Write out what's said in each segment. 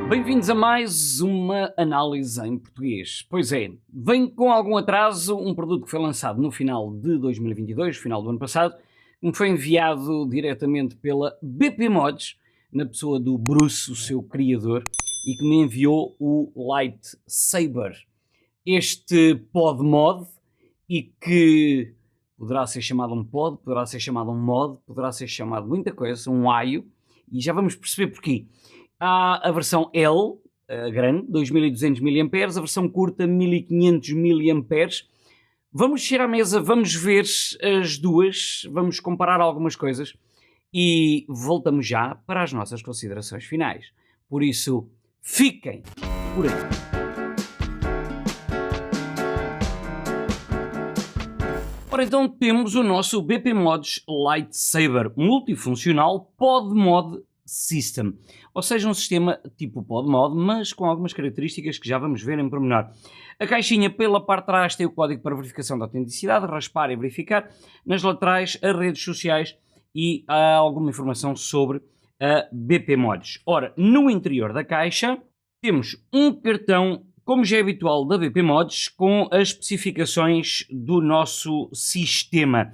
Bem-vindos a mais uma análise em português. Pois é, vem com algum atraso um produto que foi lançado no final de 2022, final do ano passado, que me foi enviado diretamente pela BP Mods, na pessoa do Bruce, o seu criador, e que me enviou o Lightsaber. Este pod mod, e que poderá ser chamado um pod, poderá ser chamado um mod, poderá ser chamado muita coisa, um aio, e já vamos perceber porquê. Há a versão L, a grande, 2200 mAh, a versão curta, 1500 mAh. Vamos descer à mesa, vamos ver as duas, vamos comparar algumas coisas e voltamos já para as nossas considerações finais. Por isso, fiquem por aí. Ora, então temos o nosso BP Mods Lightsaber multifuncional Pod Mod System, ou seja, um sistema tipo Pod Mod, mas com algumas características que já vamos ver em pormenor. A caixinha pela parte de trás tem o código para verificação da autenticidade, raspar e verificar. Nas laterais, as redes sociais e há alguma informação sobre a BP Mods. Ora, no interior da caixa temos um cartão, como já é habitual da BP Mods, com as especificações do nosso sistema.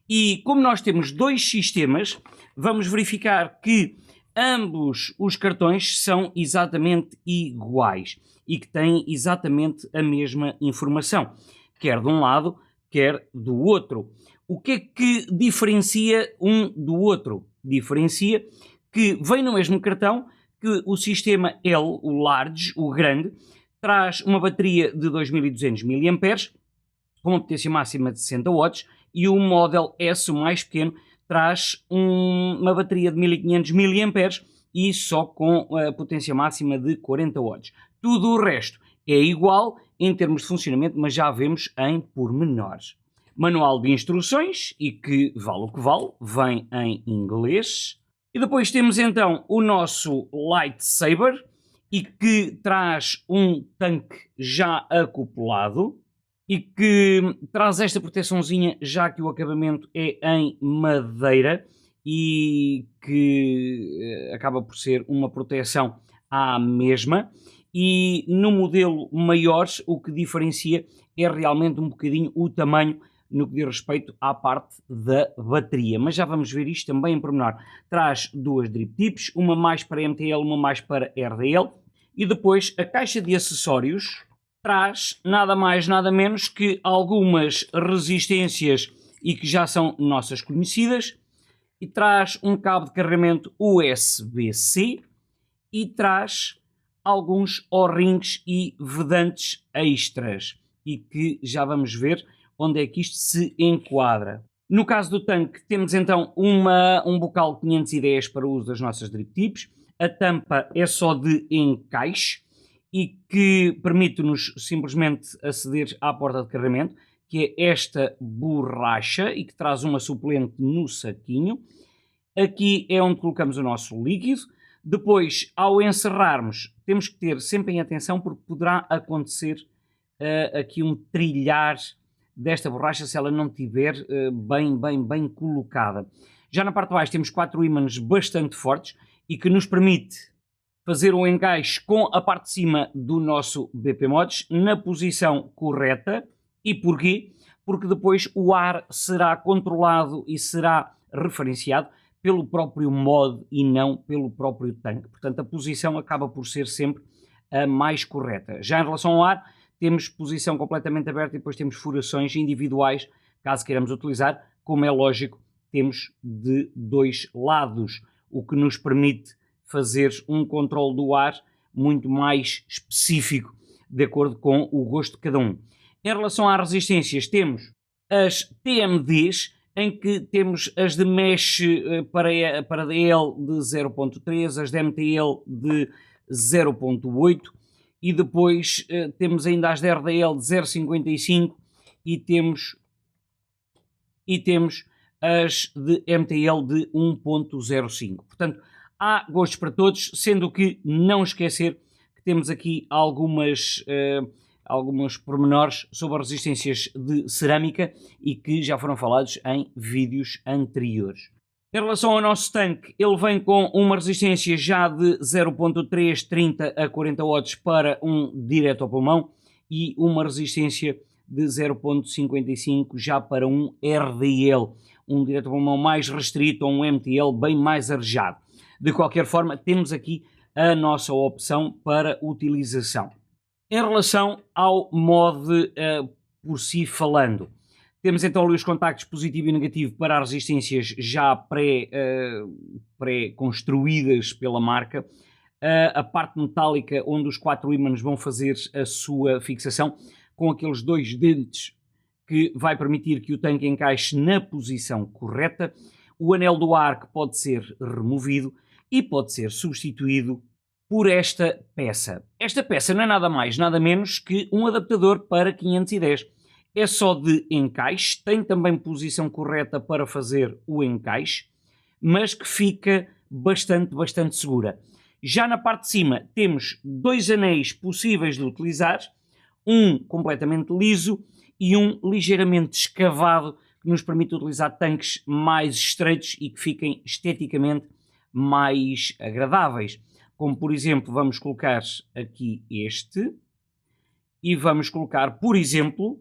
E como nós temos dois sistemas, vamos verificar que ambos os cartões são exatamente iguais e que têm exatamente a mesma informação, quer de um lado, quer do outro. O que é que diferencia um do outro? Diferencia que vem no mesmo cartão que o sistema L, o Large, o grande, traz uma bateria de 2200 mAh com uma potência máxima de 60 watts e o Model S, o mais pequeno, traz uma bateria de 1500 mAh e só com a potência máxima de 40 watts. Tudo o resto é igual em termos de funcionamento, mas já vemos em pormenores. Manual de instruções, e que vale o que vale, vem em inglês. E depois temos então o nosso Lightsaber, e que traz um tanque já acoplado e que traz esta proteçãozinha, já que o acabamento é em madeira e que acaba por ser uma proteção à mesma. E no modelo maior, o que diferencia é realmente um bocadinho o tamanho no que diz respeito à parte da bateria, mas já vamos ver isto também em pormenor. Traz duas drip tips, uma mais para MTL, uma mais para RDL, e depois a caixa de acessórios traz nada mais nada menos que algumas resistências e que já são nossas conhecidas, e traz um cabo de carregamento USB-C e traz alguns O-rings e vedantes extras e que já vamos ver onde é que isto se enquadra. No caso do tanque temos então um bocal 510 para o uso das nossas drip tips. A tampa é só de encaixe e que permite-nos simplesmente aceder à porta de carregamento, que é esta borracha e que traz uma suplente no saquinho. Aqui é onde colocamos o nosso líquido. Depois, ao encerrarmos, temos que ter sempre em atenção porque poderá acontecer aqui um trilhar desta borracha se ela não estiver bem colocada. Já na parte de baixo temos 4 ímãs bastante fortes e que nos permite fazer um encaixe com a parte de cima do nosso BP Mods na posição correta. E porquê? Porque depois o ar será controlado e será referenciado pelo próprio mod e não pelo próprio tanque. Portanto, a posição acaba por ser sempre a mais correta. Já em relação ao ar, temos posição completamente aberta e depois temos furações individuais, caso queiramos utilizar. Como é lógico, temos de dois lados, o que nos permite fazer um controle do ar muito mais específico, de acordo com o gosto de cada um. Em relação às resistências, temos as TMDs, em que temos as de mesh para DL de 0.3, as de MTL de 0.8 e depois temos ainda as de RDL de 0.55 e temos as de MTL de 1.05. Portanto, há gostos para todos, sendo que não esquecer que temos aqui alguns pormenores sobre as resistências de cerâmica e que já foram falados em vídeos anteriores. Em relação ao nosso tanque, ele vem com uma resistência já de 0.330 a 40 watts para um direto ao pulmão e uma resistência de 0.55 já para um RDL, um direto ao pulmão mais restrito ou um MTL bem mais arejado. De qualquer forma, temos aqui a nossa opção para utilização. Em relação ao mod por si falando, temos então ali os contactos positivo e negativo para as resistências já pré-construídas pela marca. A parte metálica onde os 4 ímãs vão fazer a sua fixação com aqueles 2 dentes que vai permitir que o tanque encaixe na posição correta. O anel do ar que pode ser removido e pode ser substituído por esta peça. Esta peça não é nada mais, nada menos que um adaptador para 510. É só de encaixe, tem também posição correta para fazer o encaixe, mas que fica bastante segura. Já na parte de cima temos 2 anéis possíveis de utilizar, um completamente liso e um ligeiramente escavado, que nos permite utilizar tanques mais estreitos e que fiquem esteticamente mais agradáveis. Como por exemplo, vamos colocar aqui este e vamos colocar, por exemplo,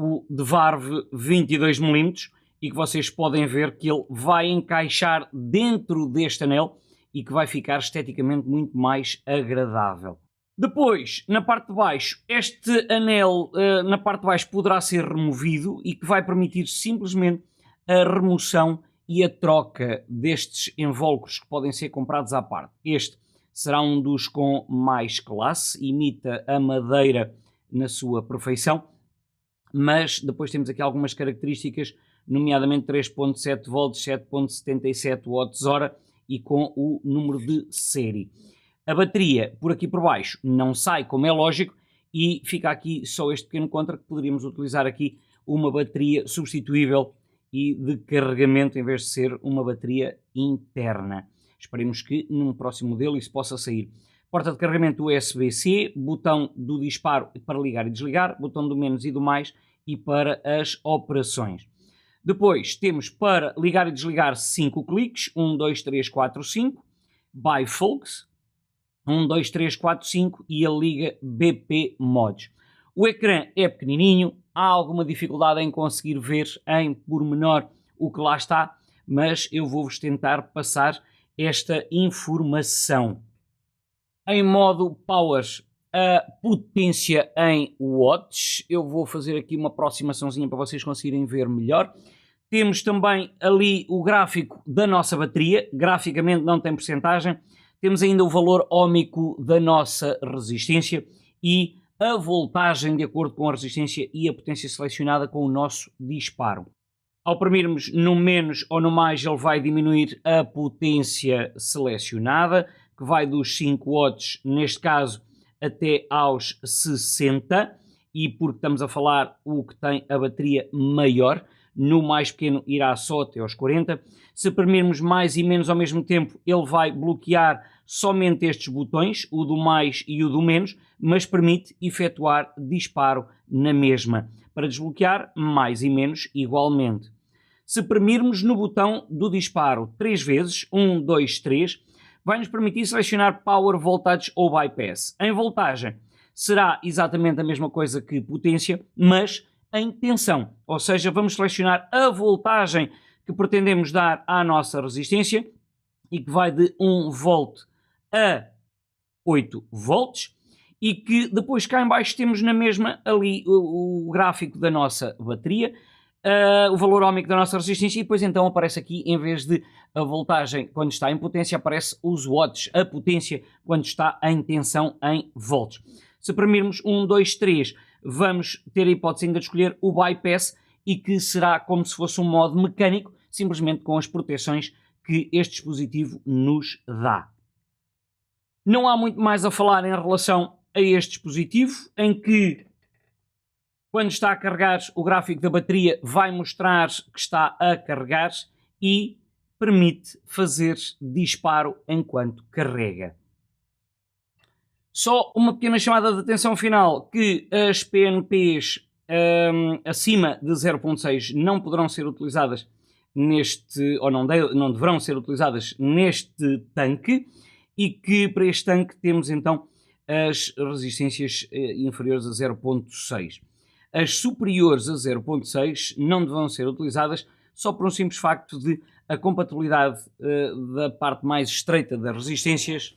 o de Varve 22mm e que vocês podem ver que ele vai encaixar dentro deste anel e que vai ficar esteticamente muito mais agradável. Depois, na parte de baixo, este anel na parte de baixo poderá ser removido e que vai permitir simplesmente a remoção e a troca destes invólucros que podem ser comprados à parte. Este será um dos com mais classe, imita a madeira na sua perfeição, mas depois temos aqui algumas características, nomeadamente 3.7 volts, 7.77 watts-hora e com o número de série. A bateria por aqui por baixo não sai, como é lógico, e fica aqui só este pequeno contra que poderíamos utilizar aqui uma bateria substituível e de carregamento em vez de ser uma bateria interna. Esperemos que num próximo modelo isso possa sair. Porta de carregamento USB-C, botão do disparo para ligar e desligar, botão do menos e do mais e para as operações. Depois temos para ligar e desligar 5 cliques, 1, 2, 3, 4, 5, bifolks, 1, 2, 3, 4, 5 e a liga BP Mods. O ecrã é pequenininho, há alguma dificuldade em conseguir ver em pormenor o que lá está, mas eu vou-vos tentar passar esta informação. Em modo Power, a potência em watts, eu vou fazer aqui uma aproximaçãozinha para vocês conseguirem ver melhor. Temos também ali o gráfico da nossa bateria, graficamente não tem percentagem. Temos ainda o valor óhmico da nossa resistência e a voltagem de acordo com a resistência e a potência selecionada com o nosso disparo. Ao premirmos no menos ou no mais, ele vai diminuir a potência selecionada, que vai dos 5 watts, neste caso, até aos 60, e porque estamos a falar o que tem a bateria maior, no mais pequeno irá só até aos 40. Se premirmos mais e menos ao mesmo tempo, ele vai bloquear somente estes botões, o do mais e o do menos, mas permite efetuar disparo na mesma, para desbloquear mais e menos igualmente. Se premirmos no botão do disparo 3 vezes, 1, 2, 3, vai-nos permitir selecionar Power, Voltage ou Bypass. Em voltagem será exatamente a mesma coisa que potência, mas em tensão, ou seja, vamos selecionar a voltagem que pretendemos dar à nossa resistência e que vai de 1 volt a 8 volts e que depois cá em baixo temos na mesma ali o gráfico da nossa bateria, o valor óhmico da nossa resistência e depois então aparece aqui, em vez de a voltagem quando está em potência, aparece os watts, a potência quando está em tensão em volts. Se premirmos 1, 2, 3, vamos ter a hipótese ainda de escolher o bypass e que será como se fosse um modo mecânico, simplesmente com as proteções que este dispositivo nos dá. Não há muito mais a falar em relação a este dispositivo, em que quando está a carregar o gráfico da bateria vai mostrar que está a carregar e permite fazer disparo enquanto carrega. Só uma pequena chamada de atenção final, que as PNPs acima de 0.6 não poderão ser utilizadas neste, ou não deverão ser utilizadas neste tanque, e que para este tanque temos então as resistências inferiores a 0.6. As superiores a 0.6 não deverão ser utilizadas só por um simples facto de a compatibilidade da parte mais estreita das resistências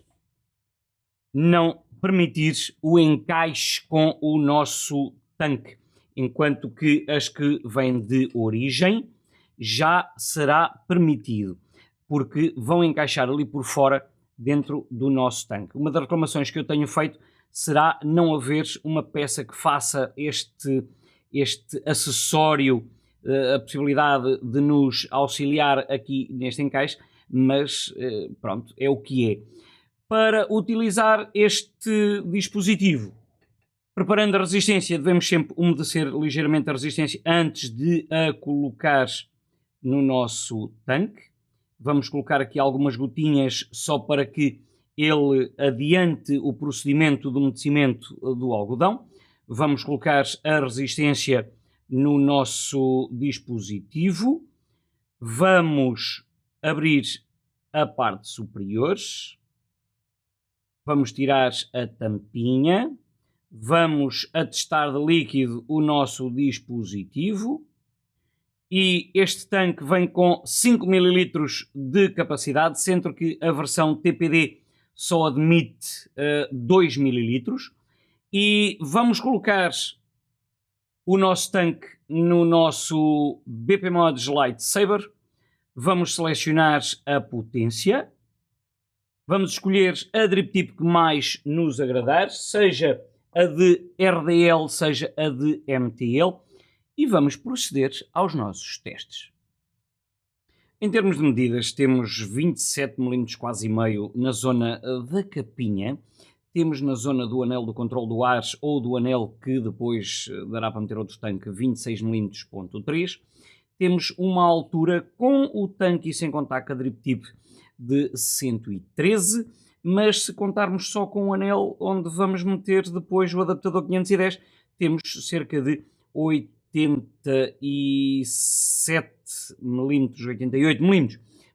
não permitir o encaixe com o nosso tanque, enquanto que as que vêm de origem já será permitido, porque vão encaixar ali por fora dentro do nosso tanque. Uma das reclamações que eu tenho feito será não haver uma peça que faça este acessório, a possibilidade de nos auxiliar aqui neste encaixe, mas pronto, é o que é. Para utilizar este dispositivo, preparando a resistência, devemos sempre umedecer ligeiramente a resistência antes de a colocar no nosso tanque. Vamos colocar aqui algumas gotinhas só para que ele adiante o procedimento de umedecimento do algodão. Vamos colocar a resistência no nosso dispositivo. Vamos abrir a parte superior. Vamos tirar a tampinha. Vamos atestar de líquido o nosso dispositivo. E este tanque vem com 5 ml de capacidade, sendo que a versão TPD só admite 2 ml. E vamos colocar o nosso tanque no nosso BP Mods Lightsaber. Vamos selecionar a potência. Vamos escolher a drip tip que mais nos agradar, seja a de RDL, seja a de MTL. E vamos proceder aos nossos testes. Em termos de medidas, temos 27 mm quase e meio na zona da capinha. Temos na zona do anel do controle do ar ou do anel que depois dará para meter outro tanque 26 mm.3. Temos uma altura com o tanque e sem contar com a drip tip de 113, mas se contarmos só com o anel onde vamos meter depois o adaptador 510, temos cerca de 87 mm, 88 mm.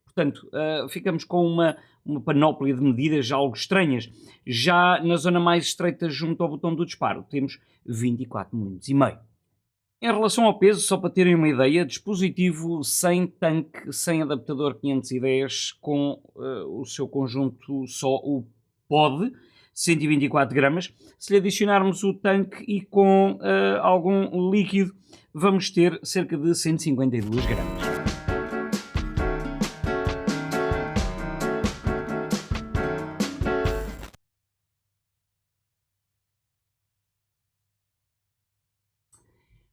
Portanto, ficamos com uma panóplia de medidas algo estranhas. Já na zona mais estreita, junto ao botão do disparo, temos 24 mm e meio. Em relação ao peso, só para terem uma ideia, dispositivo sem tanque, sem adaptador 510, com o seu conjunto só o pod, 124 gramas. Se lhe adicionarmos o tanque e com algum líquido, vamos ter cerca de 152 gramas.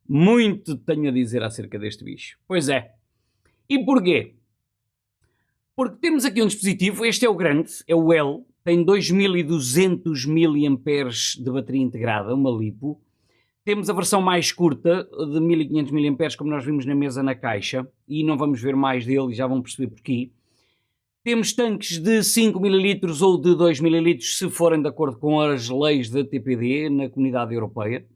Muito tenho a dizer acerca deste bicho. Pois é. E porquê? Porque temos aqui um dispositivo, este é o grande, é o L, tem 2200 mAh de bateria integrada, uma LiPo. Temos a versão mais curta, de 1500 mAh, como nós vimos na mesa na caixa, e não vamos ver mais dele e já vão perceber porquê. Temos tanques de 5 ml ou de 2 ml, se forem de acordo com as leis da TPD na Comunidade Europeia.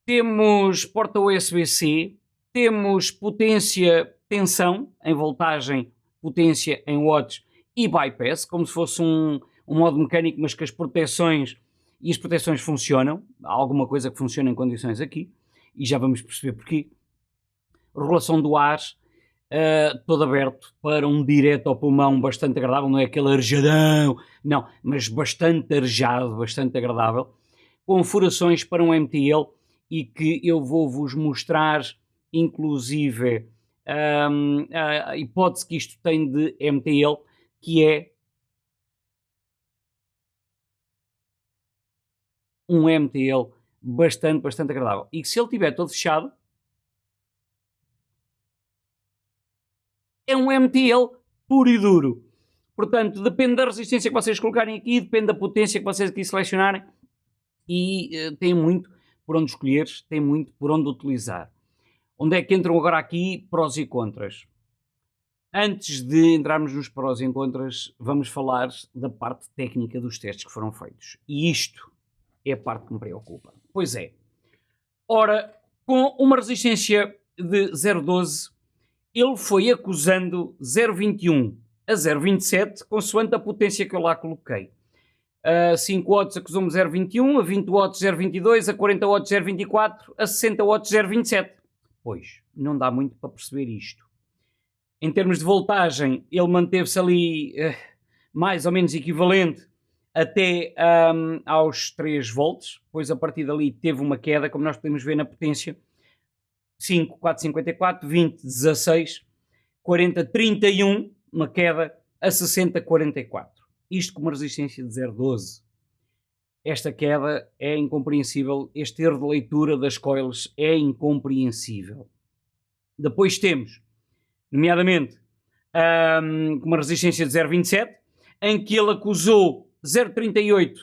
Temos porta USB-C, temos potência tensão em voltagem, potência em watts e bypass, como se fosse um modo mecânico, mas que as proteções funcionam. Há alguma coisa que funciona em condições aqui, e já vamos perceber porquê. Regulação do ar, todo aberto para um direto ao pulmão bastante agradável, não é aquele arejadão, não, mas bastante arejado, bastante agradável, com furações para um MTL, e que eu vou-vos mostrar, inclusive, a hipótese que isto tem de MTL, que é um MTL bastante agradável. E que se ele estiver todo fechado, é um MTL puro e duro. Portanto, depende da resistência que vocês colocarem aqui, depende da potência que vocês aqui selecionarem, e tem muito por onde escolher, tem muito por onde utilizar. Onde é que entram agora aqui prós e contras? Antes de entrarmos nos prós e contras, vamos falar da parte técnica dos testes que foram feitos. E isto é a parte que me preocupa. Pois é. Ora, com uma resistência de 0,12, ele foi acusando 0,21 a 0,27, consoante a potência que eu lá coloquei. A 5 watts acusou-me 0,21, a 20 watts 0,22, a 40 watts 0,24, a 60 watts 0,27. Pois, não dá muito para perceber isto. Em termos de voltagem, ele manteve-se ali mais ou menos equivalente até aos 3 volts, pois a partir dali teve uma queda, como nós podemos ver na potência, 5, 4,54, 20, 16, 40, 31, uma queda a 60, 44. Isto com uma resistência de 0,12. Esta queda é incompreensível, este erro de leitura das coils é incompreensível. Depois temos, nomeadamente, uma resistência de 0,27, em que ele acusou 0,38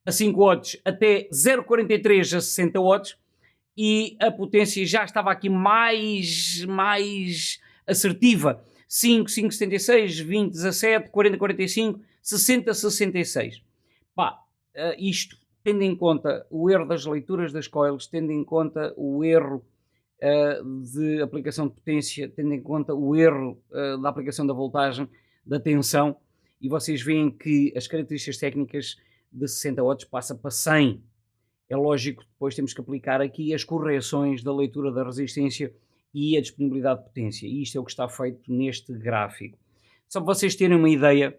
a 5 watts até 0,43 a 60 watts, e a potência já estava aqui mais assertiva. 5, 5,76, 20, 17, 40, 45, 60, 66. Pá, isto, tendo em conta o erro das leituras das coils, tendo em conta o erro de aplicação de potência, tendo em conta o erro da aplicação da voltagem, da tensão, e vocês veem que as características técnicas de 60 watts passa para 100. É lógico que depois temos que aplicar aqui as correções da leitura da resistência e a disponibilidade de potência. E isto é o que está feito neste gráfico. Só para vocês terem uma ideia,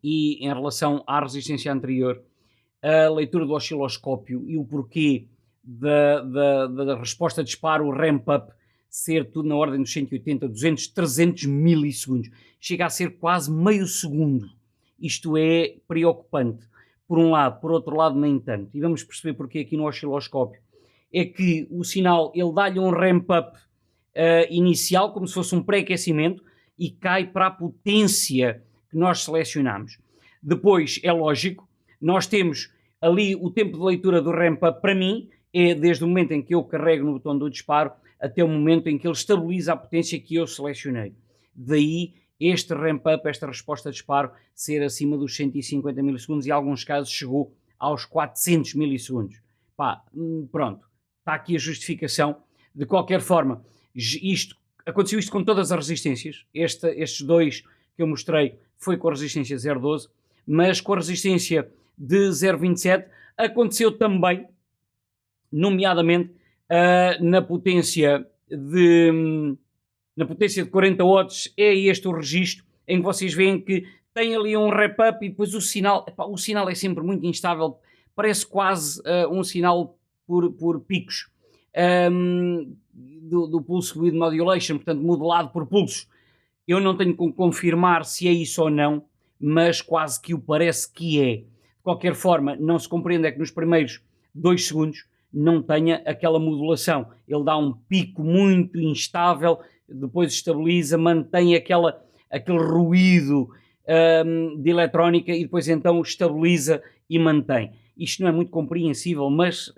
e em relação à resistência anterior, a leitura do osciloscópio e o porquê da resposta de disparo, o ramp-up, ser tudo na ordem dos 180, 200, 300 milissegundos. Chega a ser quase meio segundo. Isto é preocupante, por um lado. Por outro lado, nem tanto. E vamos perceber porquê aqui no osciloscópio. É que o sinal, ele dá-lhe um ramp-up inicial, como se fosse um pré-aquecimento, e cai para a potência que nós selecionamos. Depois, é lógico, nós temos ali o tempo de leitura do ramp-up, para mim, é desde o momento em que eu carrego no botão do disparo até o momento em que ele estabiliza a potência que eu selecionei. Daí este ramp-up, esta resposta de disparo, ser acima dos 150 milissegundos e em alguns casos chegou aos 400 milissegundos. Pá, pronto, está aqui a justificação. De qualquer forma, aconteceu isto com todas as resistências. Estes dois que eu mostrei foi com a resistência 0,12, mas com a resistência de 0,27 aconteceu também, nomeadamente na potência de 40 watts. É este o registro em que vocês veem que tem ali um wrap-up e depois o sinal é sempre muito instável, parece quase um sinal por picos do Pulse Width Modulation, portanto modelado por pulsos. Eu não tenho como confirmar se é isso ou não, mas quase que o parece que é. De qualquer forma, não se compreende é que nos primeiros 2 segundos não tenha aquela modulação. Ele dá um pico muito instável, depois estabiliza, mantém aquele ruído de eletrónica e depois então estabiliza e mantém. Isto não é muito compreensível, mas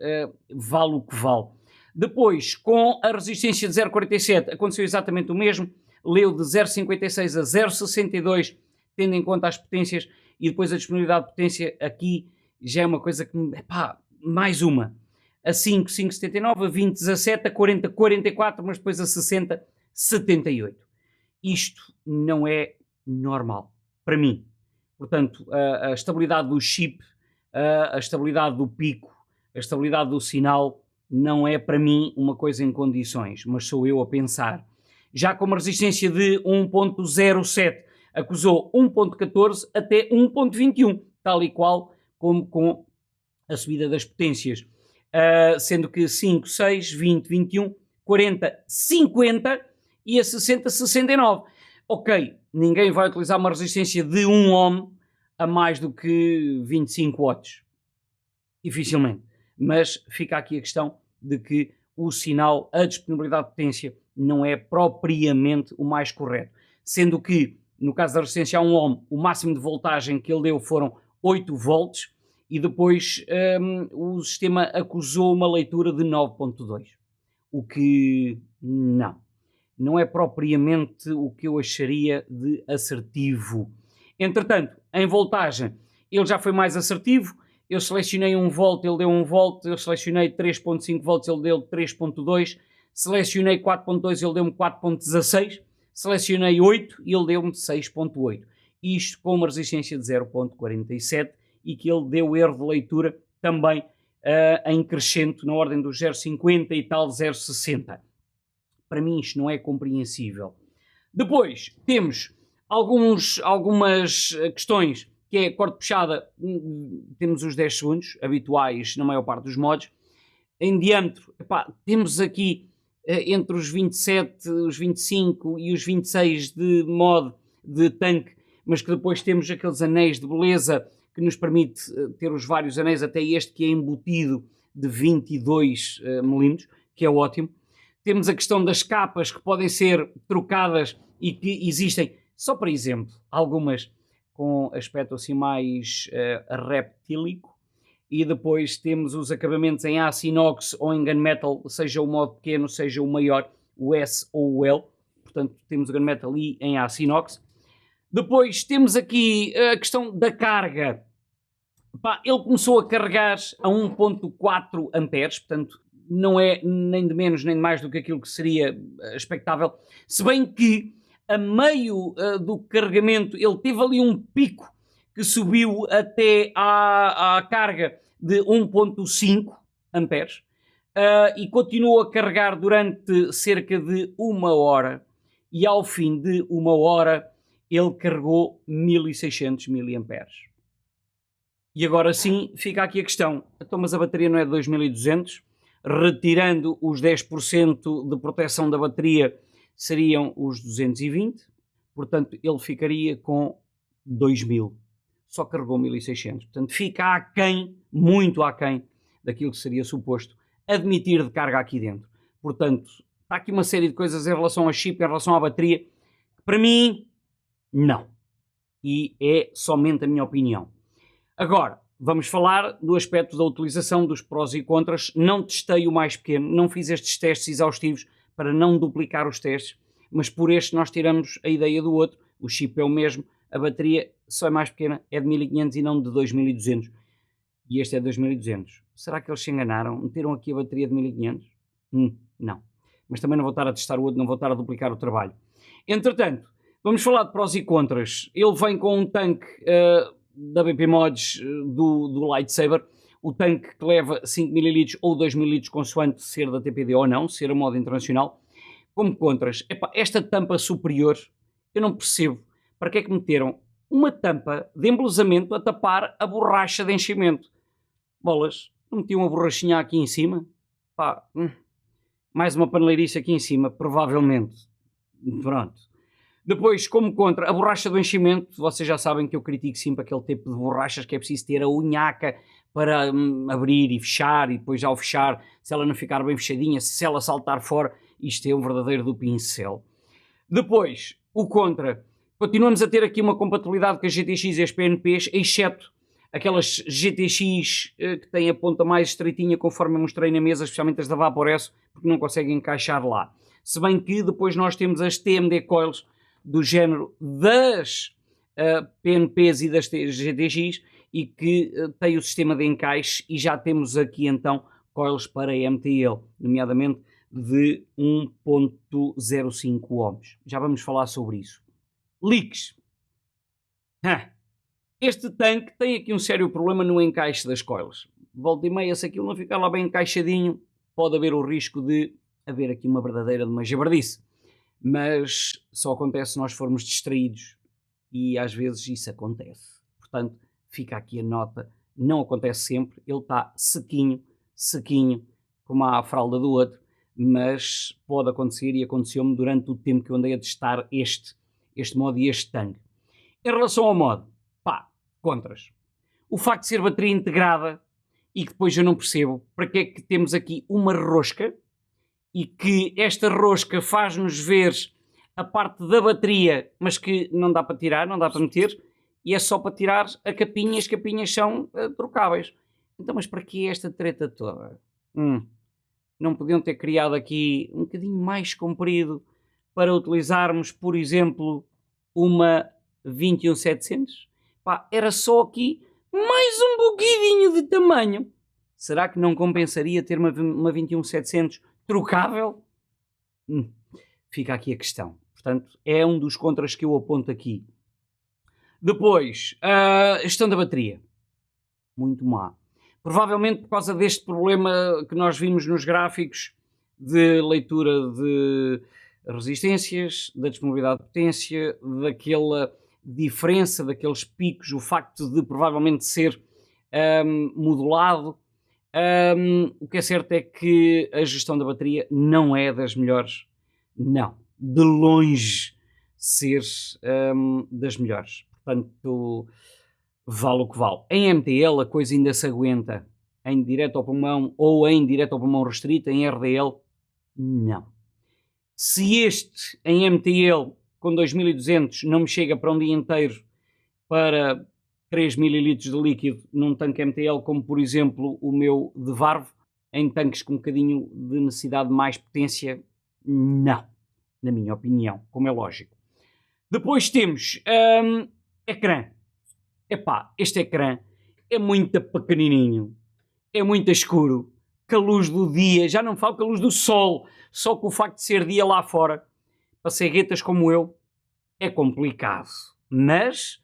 vale o que vale. Depois, com a resistência de 0,47, aconteceu exatamente o mesmo. Leu de 0,56 a 0,62, tendo em conta as potências, e depois a disponibilidade de potência aqui já é uma coisa que, mais uma. A 5, 5,79, a 20, 17, a 40, 44, mas depois a 60, 78. Isto não é normal, para mim. Portanto, a estabilidade do chip, a estabilidade do pico, a estabilidade do sinal, não é para mim uma coisa em condições, mas sou eu a pensar. Já com uma resistência de 1.07, acusou 1.14 até 1.21, tal e qual como com a subida das potências. Sendo que 5, 6, 20, 21, 40, 50 e a 60, 69. Ok, ninguém vai utilizar uma resistência de 1 ohm a mais do que 25 watts. Dificilmente. Mas fica aqui a questão de que o sinal, a disponibilidade de potência, não é propriamente o mais correto. Sendo que, no caso da resistência a 1 ohm, o máximo de voltagem que ele deu foram 8 volts e depois o sistema acusou uma leitura de 9.2. O que não é propriamente o que eu acharia de assertivo. Entretanto, em voltagem, ele já foi mais assertivo. Eu selecionei 1 volt, ele deu 1 volt. Eu selecionei 3.5 volts, ele deu 3.2. Selecionei 4.2, ele deu-me 4.16. Selecionei 8 e ele deu-me 6.8. Isto com uma resistência de 0.47 e que ele deu erro de leitura também em crescente na ordem dos 0.50 e tal 0.60. Para mim isto não é compreensível. Depois temos algumas questões, que é corte puxada, temos os 10 segundos, habituais na maior parte dos modos. Em diâmetro, temos aqui entre os 27, os 25 e os 26 de mod de tanque, mas que depois temos aqueles anéis de beleza que nos permite ter os vários anéis, até este que é embutido de 22 milímetros, que é ótimo. Temos a questão das capas que podem ser trocadas e que existem, só para exemplo, algumas com aspecto assim mais reptílico, e depois temos os acabamentos em aço inox ou em gunmetal, seja o modo pequeno, seja o maior, o S ou o L, portanto temos o gunmetal e em aço inox. Depois temos aqui a questão da carga. Ele começou a carregar a 1.4 amperes, portanto não é nem de menos nem de mais do que aquilo que seria expectável, se bem que a meio do carregamento ele teve ali um pico que subiu até à carga de 1.5 amperes e continuou a carregar durante cerca de 1 hora, e ao fim de 1 hora ele carregou 1600 mAh. E agora sim fica aqui a questão, então, mas a bateria não é de 2200? Retirando os 10% de proteção da bateria seriam os 220, portanto ele ficaria com 2000, só carregou 1600, portanto fica aquém, muito aquém daquilo que seria suposto admitir de carga aqui dentro. Portanto, está aqui uma série de coisas em relação a chip, em relação à bateria, que para mim, não. E é somente a minha opinião. Agora, vamos falar do aspecto da utilização, dos prós e contras. Não testei o mais pequeno, não fiz estes testes exaustivos para não duplicar os testes, mas por este nós tiramos a ideia do outro. O chip é o mesmo, a bateria só é mais pequena, é de 1500 e não de 2200. E este é de 2200. Será que eles se enganaram? Meteram aqui a bateria de 1500? Não. Mas também não vou estar a testar o outro, não vou estar a duplicar o trabalho. Entretanto, vamos falar de prós e contras. Ele vem com um tanque da BP Mods do Lightsaber, o tanque que leva 5 ml ou 2 ml, consoante ser da TPD ou não, ser a moda internacional. Como contras, esta tampa superior, eu não percebo para que é que meteram uma tampa de embelezamento a tapar a borracha de enchimento. Bolas, não metiam uma borrachinha aqui em cima? Mais uma paneleirice aqui em cima, provavelmente. Pronto. Depois, como contra, a borracha do enchimento, vocês já sabem que eu critico sempre aquele tipo de borrachas que é preciso ter a unhaca para abrir e fechar, e depois ao fechar, se ela não ficar bem fechadinha, se ela saltar fora, isto é um verdadeiro do pincel. Depois, o contra, continuamos a ter aqui uma compatibilidade com as GTX e as PNPs, exceto aquelas GTX que têm a ponta mais estreitinha, conforme eu mostrei na mesa, especialmente as da VaporS, porque não conseguem encaixar lá. Se bem que depois nós temos as TMD Coils, do género das PNPs e das GTX, e que tem o sistema de encaixe, e já temos aqui então coils para MTL, nomeadamente de 1.05 ohms. Já vamos falar sobre isso. Leaks. Este tanque tem aqui um sério problema no encaixe das coils. Volta e meia, se aquilo não ficar lá bem encaixadinho, pode haver o risco de haver aqui uma verdadeira de uma jabardice. Mas só acontece se nós formos distraídos, e às vezes isso acontece. Portanto, fica aqui a nota, não acontece sempre, ele está sequinho, como a fralda do outro, mas pode acontecer, e aconteceu-me durante o tempo que eu andei a testar este modo e este tanque. Em relação ao modo, contras. O facto de ser bateria integrada, e que depois eu não percebo para que é que temos aqui uma rosca, e que esta rosca faz-nos ver a parte da bateria, mas que não dá para tirar, não dá para meter, e é só para tirar a capinha, as capinhas são trocáveis. Então, mas para que esta treta toda? Não podiam ter criado aqui um bocadinho mais comprido para utilizarmos, por exemplo, uma 21700? Era só aqui mais um bocadinho de tamanho. Será que não compensaria ter uma 21700 trocável? Fica aqui a questão. Portanto, é um dos contras que eu aponto aqui. Depois, a gestão da bateria. Muito má. Provavelmente por causa deste problema que nós vimos nos gráficos de leitura de resistências, da disponibilidade de potência, daquela diferença, daqueles picos, o facto de provavelmente ser modulado. O que é certo é que a gestão da bateria não é das melhores, não, de longe ser das melhores. Portanto, vale o que vale. Em MTL a coisa ainda se aguenta, em direto ao pulmão ou em direto ao pulmão restrito, em RDL, não. Se este em MTL com 2200 não me chega para um dia inteiro para 3 ml de líquido num tanque MTL, como por exemplo o meu de Varve, em tanques com um bocadinho de necessidade de mais potência, não, na minha opinião, como é lógico. Depois temos ecrã. Epá, este ecrã é muito pequenininho, é muito escuro, com a luz do dia, já não falo com a luz do sol, só com o facto de ser dia lá fora, para ceguetas como eu, é complicado, mas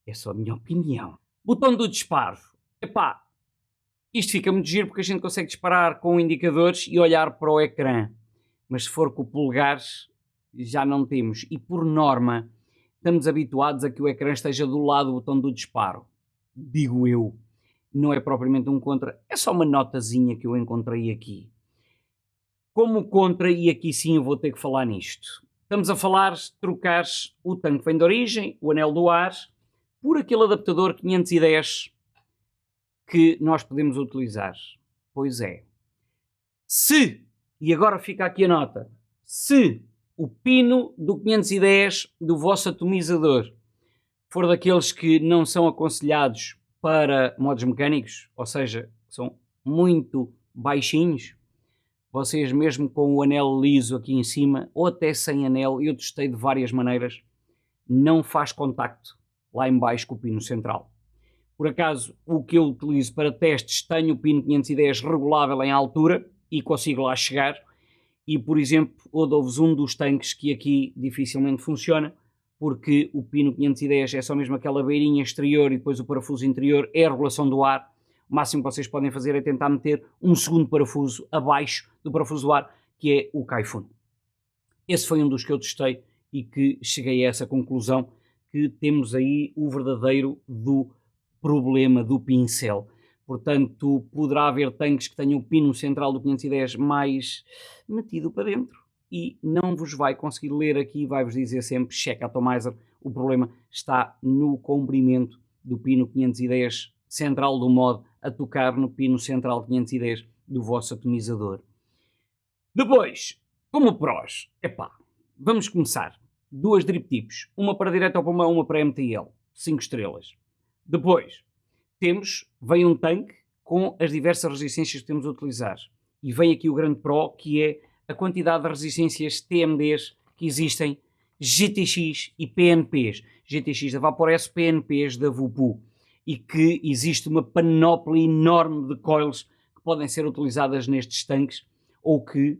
é só a minha opinião. Botão do disparo. Epá, isto fica muito giro porque a gente consegue disparar com indicadores e olhar para o ecrã, mas se for com o polegar já não temos, e por norma estamos habituados a que o ecrã esteja do lado do botão do disparo, digo eu. Não é propriamente um contra, é só uma notazinha que eu encontrei aqui. Como contra, e aqui sim eu vou ter que falar nisto, estamos a falar de trocar o tanque que vem de origem, o anel do ar, por aquele adaptador 510 que nós podemos utilizar. Pois é. Se, e agora fica aqui a nota, se o pino do 510 do vosso atomizador for daqueles que não são aconselhados para modos mecânicos, ou seja, são muito baixinhos, vocês mesmo com o anel liso aqui em cima, ou até sem anel, eu testei de várias maneiras, não faz contacto lá em baixo com o pino central. Por acaso, o que eu utilizo para testes, tenho o pino 510 regulável em altura e consigo lá chegar, e por exemplo, eu dou-vos um dos tanques que aqui dificilmente funciona, porque o pino 510 é só mesmo aquela beirinha exterior e depois o parafuso interior é a regulação do ar. O máximo que vocês podem fazer é tentar meter um segundo parafuso abaixo do parafuso do ar, que é o cai-fundo. Esse foi um dos que eu testei e que cheguei a essa conclusão, que temos aí o verdadeiro do problema do pincel. Portanto, poderá haver tanques que tenham o pino central do 510 mais metido para dentro e não vos vai conseguir ler aqui, vai-vos dizer sempre check atomizer, o problema está no comprimento do pino 510 central do mod a tocar no pino central 510 do vosso atomizador. Depois, como prós, vamos começar. Duas drip tips, uma para direto ao pulmão, uma para MTL, 5 estrelas. Depois, vem um tanque com as diversas resistências que temos a utilizar. E vem aqui o grande pró, que é a quantidade de resistências TMDs que existem, GTX e PNPs. GTX da VaporS, PNPs da VUPU. E que existe uma panóplia enorme de coils que podem ser utilizadas nestes tanques, ou que,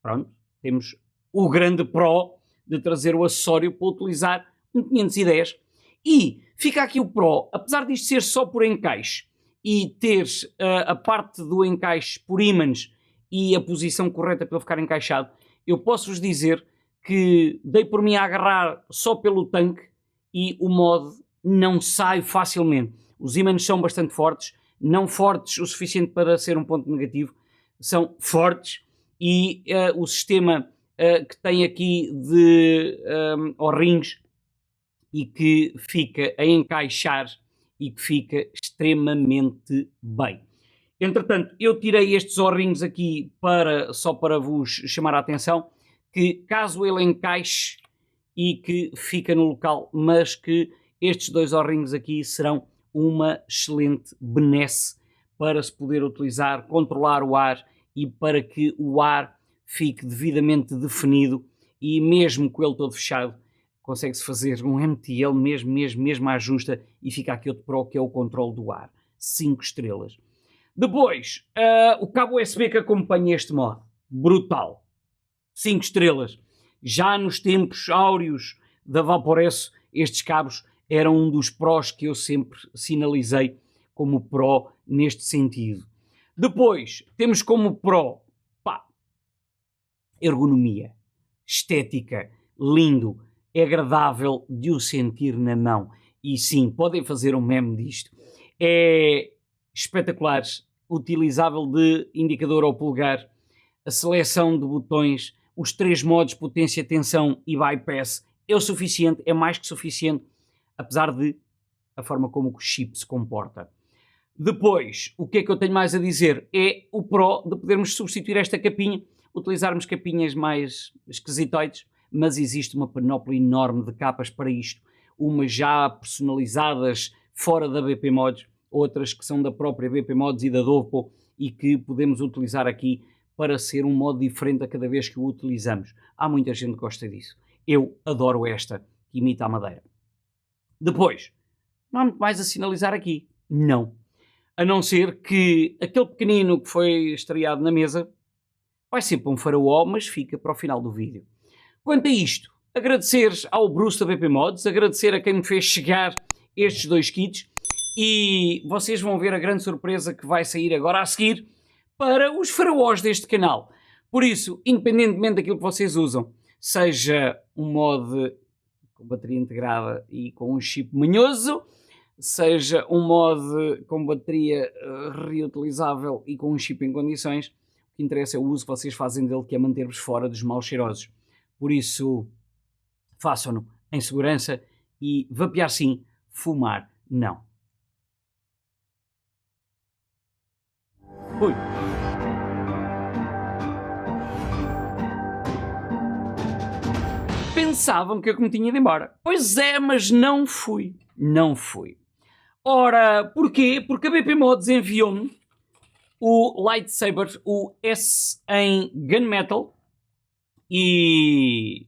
pronto, temos o grande pró de trazer o acessório para utilizar um 510. E fica aqui o pró, apesar disto ser só por encaixe e ter a parte do encaixe por ímãs e a posição correta para ele ficar encaixado, eu posso-vos dizer que dei por mim a agarrar só pelo tanque e o mod não sai facilmente. Os ímãs são bastante fortes, não fortes o suficiente para ser um ponto negativo, são fortes e o sistema que tem aqui de O-rings e que fica a encaixar e que fica extremamente bem. Entretanto, eu tirei estes O-rings aqui só para vos chamar a atenção, que caso ele encaixe e que fica no local, mas que estes dois O-rings aqui serão uma excelente benesse para se poder utilizar, controlar o ar e para que o ar fique devidamente definido e mesmo com ele todo fechado, consegue-se fazer um MTL mesmo ajusta e fica aqui outro Pro que é o controle do ar. 5 estrelas. Depois, o cabo USB que acompanha este mod. Brutal. 5 estrelas. Já nos tempos áureos da Vaporesso, estes cabos eram um dos prós que eu sempre sinalizei como pró neste sentido. Depois, temos como pró, ergonomia, estética, lindo, é agradável de o sentir na mão. E sim, podem fazer um meme disto. É espetacular, utilizável de indicador ao polegar, a seleção de botões, os 3 modos, potência, tensão e bypass, é o suficiente, é mais que suficiente, apesar de a forma como o chip se comporta. Depois, o que é que eu tenho mais a dizer? É o pró de podermos substituir esta capinha, utilizarmos capinhas mais esquisitoides, mas existe uma panóplia enorme de capas para isto, umas já personalizadas fora da BP Mods, outras que são da própria BP Mods e da Dovpo e que podemos utilizar aqui para ser um modo diferente a cada vez que o utilizamos. Há muita gente que gosta disso. Eu adoro esta, que imita a madeira. Depois, não há muito mais a sinalizar aqui. Não. A não ser que aquele pequenino que foi estreado na mesa vai ser para um faraó, mas fica para o final do vídeo. Quanto a isto, agradecer ao Bruce da BP Mods, agradecer a quem me fez chegar estes 2 kits e vocês vão ver a grande surpresa que vai sair agora a seguir para os faraós deste canal. Por isso, independentemente daquilo que vocês usam, seja um mod com bateria integrada e com um chip manhoso, seja um mod com bateria reutilizável e com um chip em condições, o que interessa é o uso que vocês fazem dele, que é manter-vos fora dos maus cheirosos. Por isso, façam-no em segurança e vapear sim, fumar não. Ui. Pensavam que eu me tinha ido embora. Pois é, mas não fui. Não fui. Ora, porquê? Porque a BP Mods enviou-me o lightsaber, o S em Gunmetal, e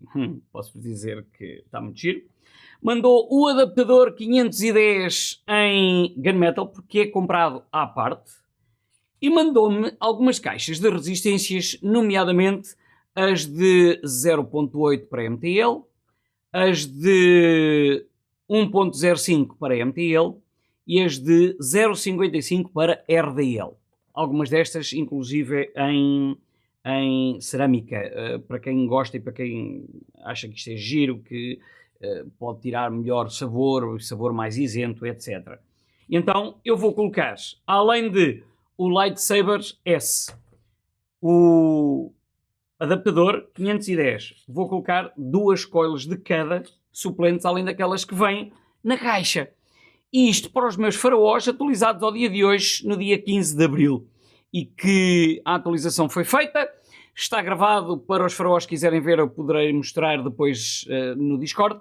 posso-vos dizer que está muito giro. Mandou o adaptador 510 em Gunmetal, porque é comprado à parte, e mandou-me algumas caixas de resistências, nomeadamente as de 0.8 para MTL, as de 1.05 para MTL e as de 0.55 para RDL. Algumas destas, inclusive, em cerâmica, para quem gosta e para quem acha que isto é giro, que pode tirar melhor sabor, sabor mais isento, etc. Então, eu vou colocar, além de o Lightsaber S, o adaptador 510, vou colocar 2 coils de cada suplentes, além daquelas que vêm na caixa. E isto para os meus faraós atualizados ao dia de hoje, no dia 15 de Abril. E que a atualização foi feita, está gravado para os faraós que quiserem ver, eu poderei mostrar depois no Discord.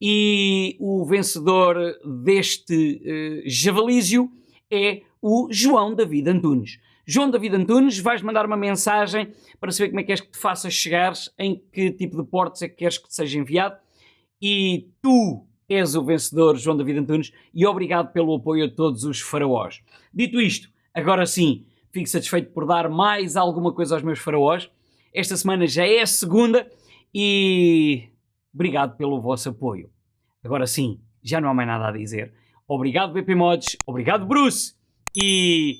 E o vencedor deste javalísio é o João David Antunes. João David Antunes, vais mandar uma mensagem para saber como é que queres que te faça chegar, em que tipo de portos é que queres que te seja enviado. E tu és o vencedor, João David Antunes, e obrigado pelo apoio a todos os faraós. Dito isto, agora sim, fico satisfeito por dar mais alguma coisa aos meus faraós. Esta semana já é a segunda e obrigado pelo vosso apoio. Agora sim, já não há mais nada a dizer. Obrigado BP Mods, obrigado Bruce, e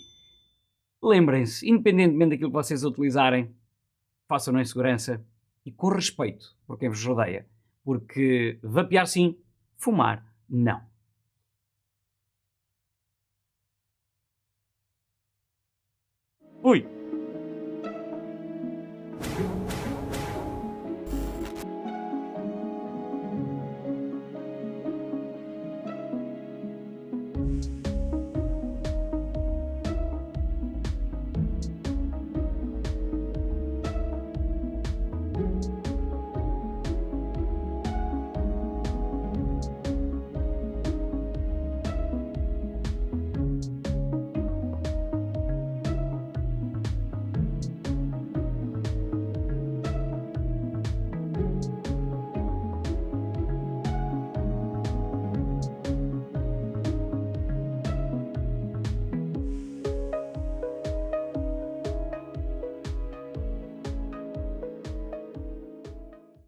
lembrem-se, independentemente daquilo que vocês utilizarem, façam-no em segurança e com respeito por quem vos rodeia, porque vapear sim, fumar não. Ui!